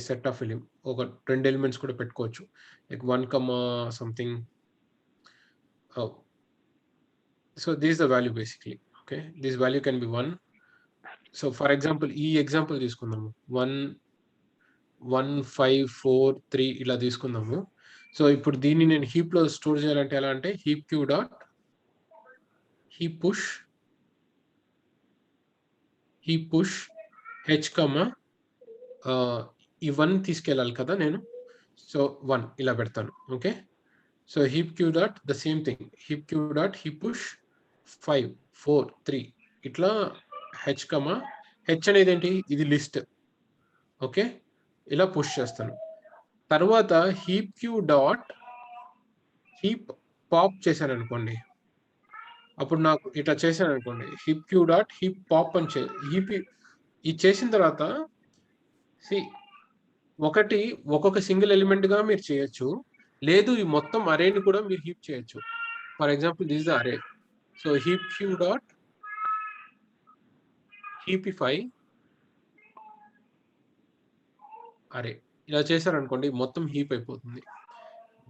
set of element. Okay, two elements kuda pettukochu, like 1 comma something. So this is the value basically. Okay, this value can be 1 so for example ఈ example తీసుకుందాము 1 1 5 4 3 ఇలా తీసుకుందాము. So ఇప్పుడు దీన్ని నేను heap లో store చేయాలంటే ఎలా అంటే heap queue dot heap push H comma ఈ 1 తీసుకెళ్ళాలి కదా నేను. సో 1 ఇలా పెడతాను. Okay, so heap queue dot the same thing heap queue dot heap push 5 4 3 ఇట్లా హెచ్ కమా హెచ్ అనేది ఏంటి, ఇది లిస్ట్. ఓకే, ఇలా పుష్ చేస్తాను. తర్వాత heap queue dot heap pop చేశాను అనుకోండి, అప్పుడు నాకు ఇట్లా చేశాను అనుకోండి heap queue dot heap pop అని హీప్ ఇది చేసిన తర్వాత ఒకటి ఒక్కొక్క సింగిల్ ఎలిమెంట్ గా మీరు చేయొచ్చు, లేదు ఈ మొత్తం అరేని కూడా మీరు హీప్ చేయొచ్చు. For example this the array. So heap queue dot heapify array ఇలా చేశారనుకోండి మొత్తం హీప్ అయిపోతుంది.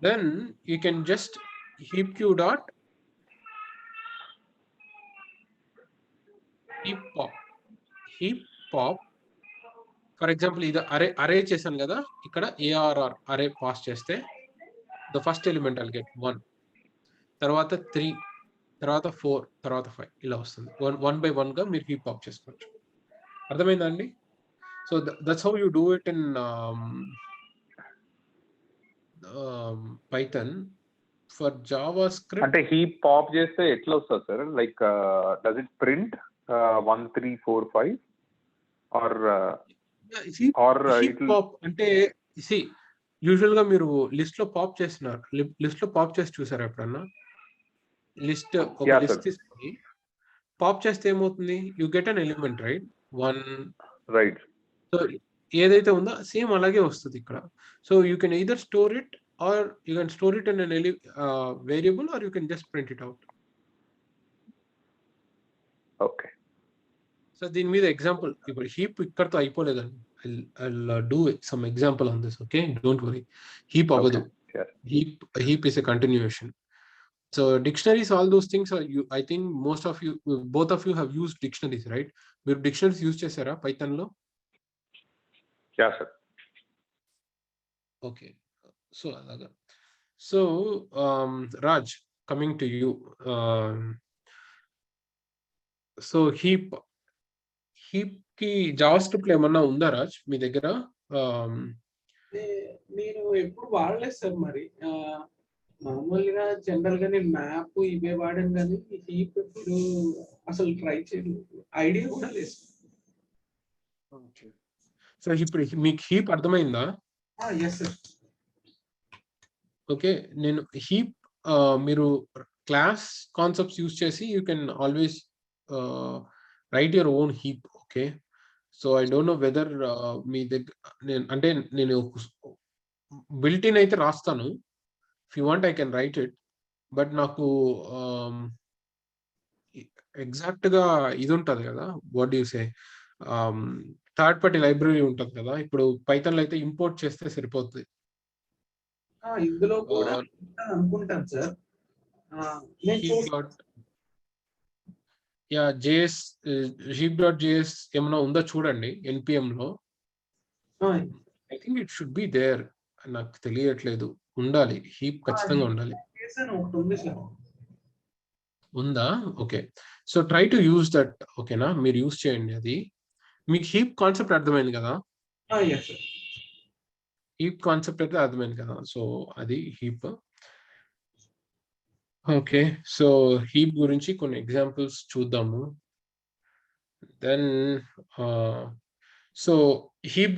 Then you can just heap queue dot heap pop. For example ఇది అరే చేశాను కదా, ఇక్కడ ఏఆర్ఆర్ అరే పాస్ చేస్తే the first element I'll get 1, తర్వాత 3, తర్వాత 4, తర్వాత 5 ఇలా వస్తుంది. 1 by 1 గా మీరు హీప్ పాప్ చేసుకోవచ్చు. అర్థమైందా అండి? So that's how you do it in Python. For JavaScript అంటే హీప్ పాప్ చేస్తే ఎట్లా వస్తుంది sir? Like does it print 1 3 4 5 or pop అంటే యూజువల్ గా మీరు లిస్ట్ లో పాప్ చేస్తున్నారు, లిస్ట్ లో పాప్ చేసి చూసారా ఎప్పుడన్నా? లిస్ట్ ఒక లిస్ట్ తీసుకొని పాప్ చేస్తే ఏమవుతుంది, you get an element right 1 right. So ఏదైతే ఉందో సేమ్ అలాగే వస్తుంది ఇక్కడ. So you can either store it or you can store it in an variable or you can just print it out. Okay, so దీని మీద example ఇప్పుడు heap ఇక్కడతో అయిపోలేదండి. I'll do some example on this. Okay, don't worry. Heap avadu. Heap is a continuation. So dictionaries, all those things are I think both of you have used dictionaries, right? మీరు dictionaries use చేశారా Python లో? Yeah sir. Okay, so అలాగా. So Raj, coming to you. So heap కి Java script లో ఏమన్నా ఉందా రాజ్ మీ దగ్గర? నేను ఎప్పుడు వాడలేదు సార్. మరి మామూలుగా జనరల్ గా నేను మ్యాప్ ఇవే వాడాను, కానీ హీప్ ఎప్పుడు అసలు ట్రై చేయలేదు, ఐడియా కూడా లేదు. సో ఇప్పుడు మీకు హీప్ అర్థమైందా? Yes sir. ఓకే, నేను హీప్ మీరు క్లాస్ కాన్సెప్ట్స్ యూజ్ చేసి you can always write your own heap. Okay, so I don't know whether మీ దగ్గర అంటే నేను built in అయితే రాస్తాను. If you want I can write it, but నాకు ఎగ్జాక్ట్ గా ఇది ఉంటుంది కదా, what you say, third party library ఉంటుంది కదా. ఇప్పుడు పైథాన్ లో అయితే ఇంపోర్ట్ చేస్తే సరిపోతుంది. ఇందులో కూడా అనుకుంటాను సార్. యా జేఎస్ heap.js ఏమైనా ఉందో చూడండి npm లో. I think it should be there, నాకు తెలియట్లేదు. ఉండాలి, హీప్ ఖచ్చితంగా ఉండాలి. ఉందా? Okay, so try to use that. ఓకేనా, మీరు యూజ్ చేయండి. అది మీకు హీప్ కాన్సెప్ట్ అర్థమైంది కదా? హీప్ కాన్సెప్ట్ అయితే అర్థమైంది కదా? సో అది హీప్. ఓకే, సో హీప్ గురించి కొన్ని ఎగ్జాంపుల్స్ చూద్దాము. దెన్ సో హీప్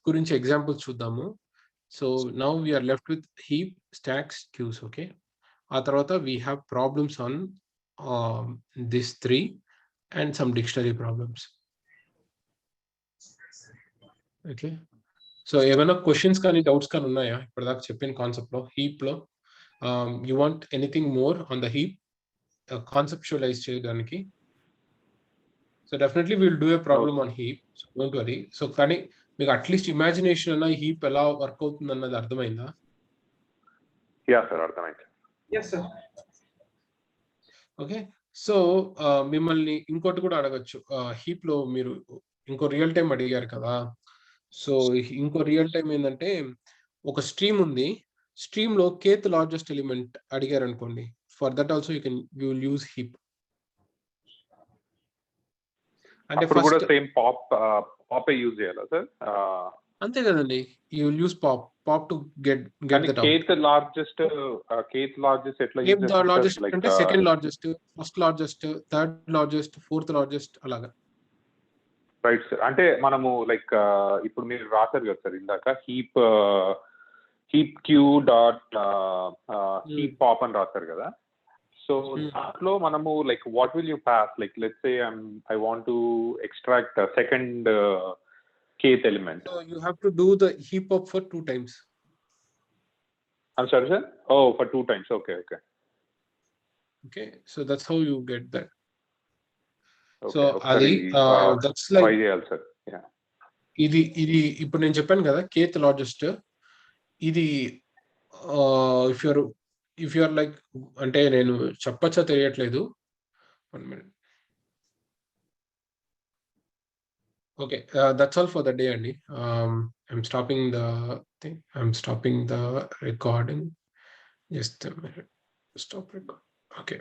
గురించి ఎగ్జాంపుల్స్ చూద్దాము. So now we're left with heap, stacks, queues. Okay, ఆ తర్వాత we have problems on this 3 and some dictionary problems. Okay, so ఏమైనా క్వశ్చన్స్ కానీ డౌట్స్ కానీ ఉన్నాయా ఇప్పటిదాకా చెప్పిన కాన్సెప్ట్ లో, హీప్ లో? You want anything more on the heap, conceptualize చేయడానికి? So definitely we'll do a problem on heap, so don't worry. So కానీ మీకు అట్లీస్ట్ ఇమాజినేషన్ అన్న హీప్ ఎలా వర్క్ అవుతుంది అన్నది అర్థమైందా? యా సార్, అర్థమైంది. yes sir. Okay, సో మిమ్మల్ని ఇంకోటి కూడా అడగచ్చు. హీప్ లో మీరు ఇంకో రియల్ టైం అడిగారు కదా. సో ఇంకో రియల్ టైం ఏంటంటే ఒక స్ట్రీమ్ ఉంది. స్ట్రీమ్ లో కేత్ లార్జెస్ట్ ఎలిమెంట్ అడిగారు అనుకోండి. For that also you will use heap. అంటే అప్పుడు కూడా ఫస్ట్ సేమ్ పాప్ యూజ్ చేయాలా సార్? అంతే కదండి. You will use pop to get that out. Kth largest ఎట్లా యూజ్ కేత్ లార్జెస్ట్ అంటే second largest, first largest, third largest, fourth largest అలాగా. Right sir. అంటే మనము లైక్ ఇప్పుడు మీరు రాశారు కదా సార్ ఇందాక heap queue dot heap pop అని రాశారు కదా. సో దాంట్లో మనము like what will you pass, like let's say I want to extract second kth element. So you have to do the heap up for 2 times. I'm sorry sir? Oh, for 2 times. Okay. Okay, so that's how you get that. Okay. So అది that's like why చేయాలి sir? Yeah. ఇది ఇప్పుడు నేను చెప్పాను కదా kth largest. ఇది if you are like అంటే నేను చెప్పచ్చా తెలియట్లేదు. 1 minute. Okay, that's all for the day, Andy. I'm stopping the thing. I'm stopping the recording. Just a minute. Stop record. Okay.